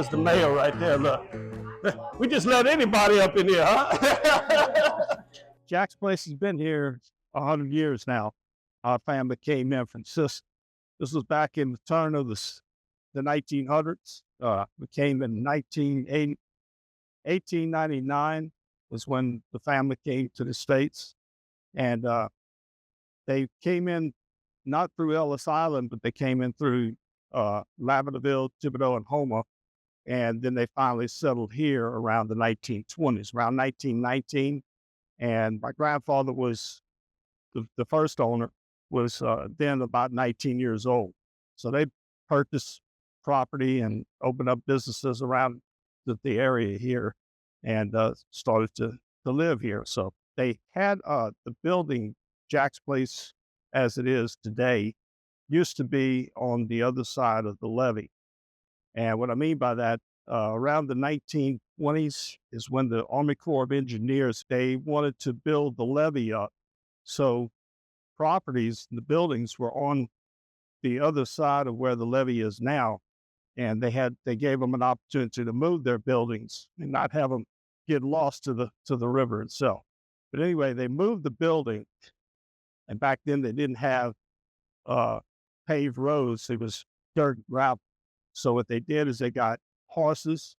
There's the mayor right there, look. We just let anybody up in here, huh? Jack's Place has been here 100 years now. Our family came in from Sicily. This was back in the turn of the 1900s. We came in 1899 was when the family came to the States. And they came in not through Ellis Island, but they came in through Labadieville, Thibodeau, and Houma. And then they finally settled here around the 1920s, around 1919. And my grandfather was the first owner, was then about 19 years old. So they purchased property and opened up businesses around the area here and started to live here. So they had the building, Jack's Place as it is today, used to be on the other side of the levee. And what I mean by that, around the 1920s is when the Army Corps of Engineers, they wanted to build the levee up. So properties, the buildings were on the other side of where the levee is now. And they gave them an opportunity to move their buildings and not have them get lost to the river itself. But anyway, they moved the building, and back then they didn't have paved roads. It was dirt and gravel. So what they did is they got horses,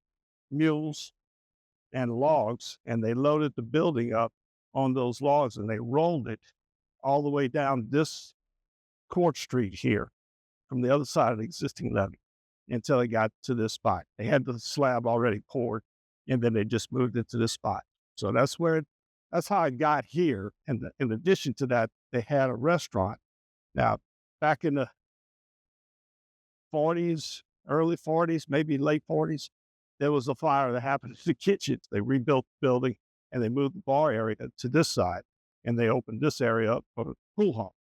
mules, and logs, and they loaded the building up on those logs, and they rolled it all the way down this Court Street here from the other side of the existing levee until they got to this spot. They had the slab already poured, and then they just moved it to this spot. So that's how it got here. And in addition to that, they had a restaurant. Now, back in the 40s, early 40s, maybe late 40s, there was a fire that happened in the kitchen. They rebuilt the building and they moved the bar area to this side, and they opened this area up for the pool hall.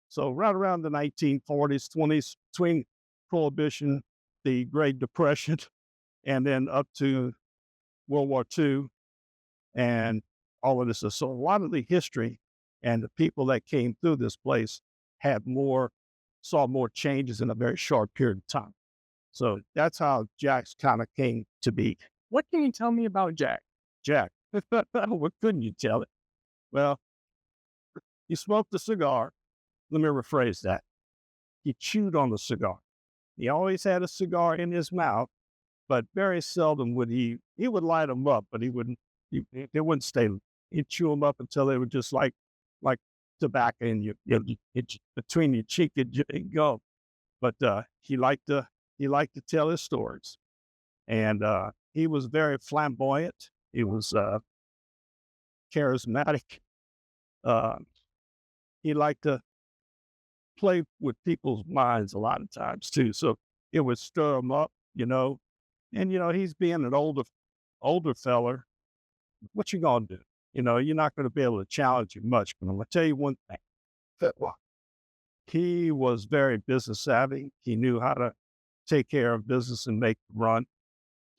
So right around the 1940s, 20s, between Prohibition, the Great Depression, and then up to World War II, and all of this. So a lot of the history and the people that came through this place saw more changes in a very short period of time. So that's how Jack's kind of came to be. What can you tell me about Jack? Jack, what couldn't you tell it? Well, he smoked a cigar. Let me rephrase that. He chewed on the cigar. He always had a cigar in his mouth, but very seldom would he would light them up, but they wouldn't stay. He'd chew them up until they were just like tobacco in between your cheek and gum. But he liked to tell his stories, and he was very flamboyant. He was charismatic. He liked to play with people's minds a lot of times too. So it would stir them up, And he's being an older feller. What you gonna do? You're not going to be able to challenge him much. But I'm gonna tell you one thing. He was very business savvy. He knew how to take care of business and make it run.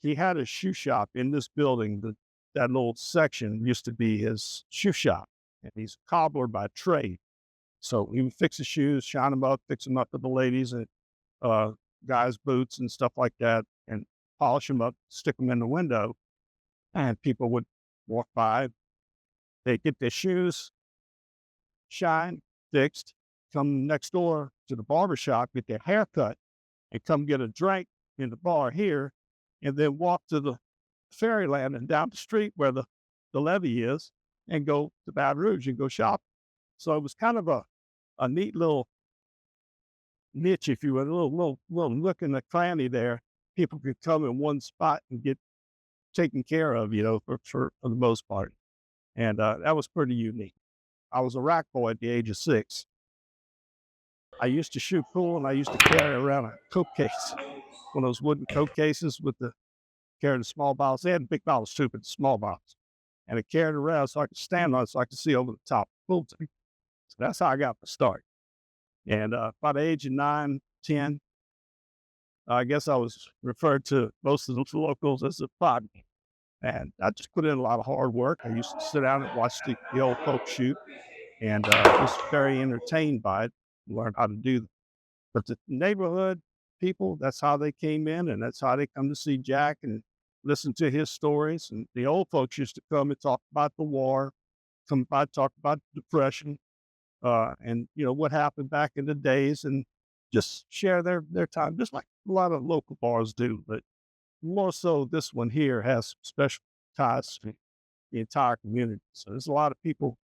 He had a shoe shop in this building. That little section used to be his shoe shop, and he's a cobbler by trade. So he would fix the shoes, shine them up, fix them up for the ladies and guys' boots and stuff like that, and polish them up, stick them in the window, and people would walk by. They'd get their shoes shined, fixed, come next door to the barber shop, get their hair cut, and come get a drink in the bar here, and then walk to the Fairyland and down the street where the levee is, and go to Baton Rouge and go shopping. So it was kind of a neat little niche, if you will, a little nook in the cranny there. People could come in one spot and get taken care of, for the most part. And that was pretty unique. I was a rack boy at the age of 6. I used to shoot pool, and I used to carry around a Coke case, one of those wooden Coke cases carrying the small bottles. They had big bottles too, but the small bottles. And I carried it around so I could stand on it so I could see over the top of the pool table. So that's how I got my start. And by the age of 9, 10, I guess I was referred to most of the locals as a pod. And I just put in a lot of hard work. I used to sit down and watch the old folks shoot, and was very entertained by it, learned how to do that. But the neighborhood, people, that's how they came in, and that's how they come to see Jack and listen to his stories. And the old folks used to come and talk about the war, come by, talk about the Depression, and what happened back in the days, and just share their time, just like a lot of local bars do. But more so, this one here has special ties to the entire community. So there's a lot of people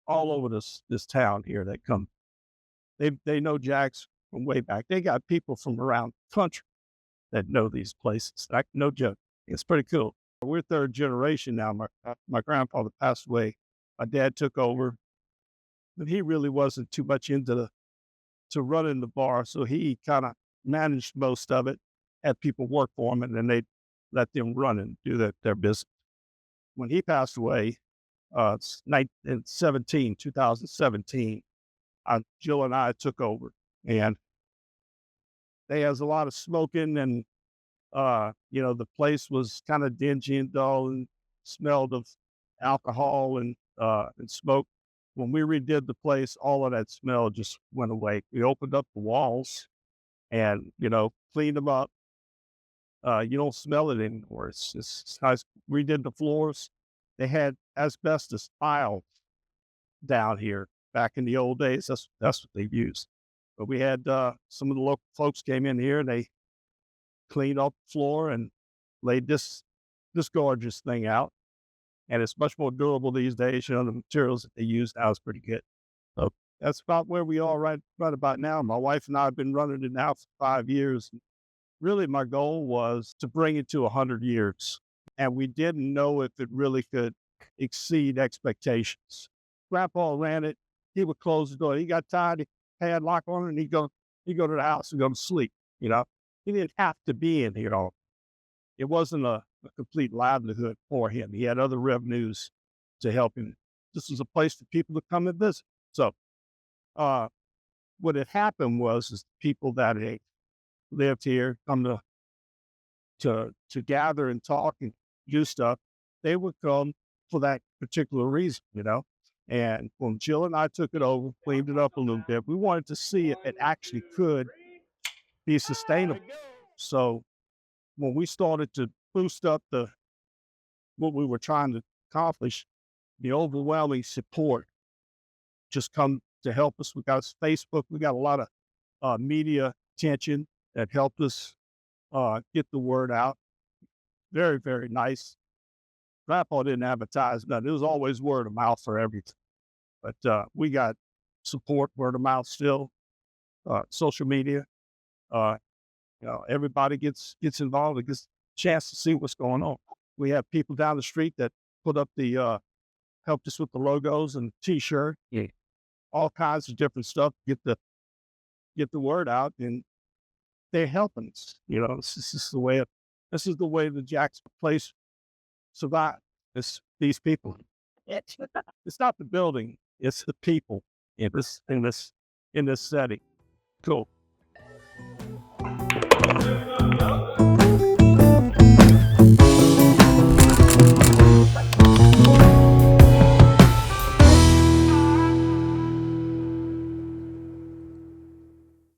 all over this town here that come. They know Jack's from way back. They got people from around the country that know these places. Like, no joke. It's pretty cool. We're third generation now. My grandfather passed away. My dad took over, but he really wasn't too much into to running the bar, so he kind of managed most of it. Had people work for him, and then they let them run and do their business. When he passed away, in 2017, Jill and I took over, and they has a lot of smoking, and the place was kind of dingy and dull and smelled of alcohol and smoke. When we redid the place, all of that smell just went away. We opened up the walls and cleaned them up. You don't smell it anymore. It's nice. Redid the floors. They had asbestos piles down here back in the old days. That's what they used. But we had some of the local folks came in here and they cleaned up the floor and laid this gorgeous thing out. And it's much more durable these days. The materials that they use now is pretty good. So that's about where we are right about now. My wife and I have been running it now for 5 years. Really, my goal was to bring it to 100 years. And we didn't know if it really could exceed expectations. Grandpa ran it. He would close the door. He got tired. He had lock on it, and he'd go to the house and go to sleep. He didn't have to be in here all. It wasn't a complete livelihood for him. He had other revenues to help him. This was a place for people to come and visit. So, what had happened was people that had lived here come to gather and talk and do stuff. They would come for that particular reason. And when Jill and I took it over, cleaned it up a little bit, we wanted to see if it actually could be sustainable. So when we started to boost up what we were trying to accomplish, the overwhelming support just come to help us. We got Facebook. We got a lot of media attention that helped us get the word out. Very, very nice. Grandpa didn't advertise nothing. It was always word of mouth for everything. But we got support, word of mouth still, social media. Everybody gets involved and gets a chance to see what's going on. We have people down the street that put up helped us with the logos and T-shirt, all kinds of different stuff. Get the word out, and they're helping us. This is the way the Jack's place survived. It's these people. It's not the building; it's the people in this setting. Cool.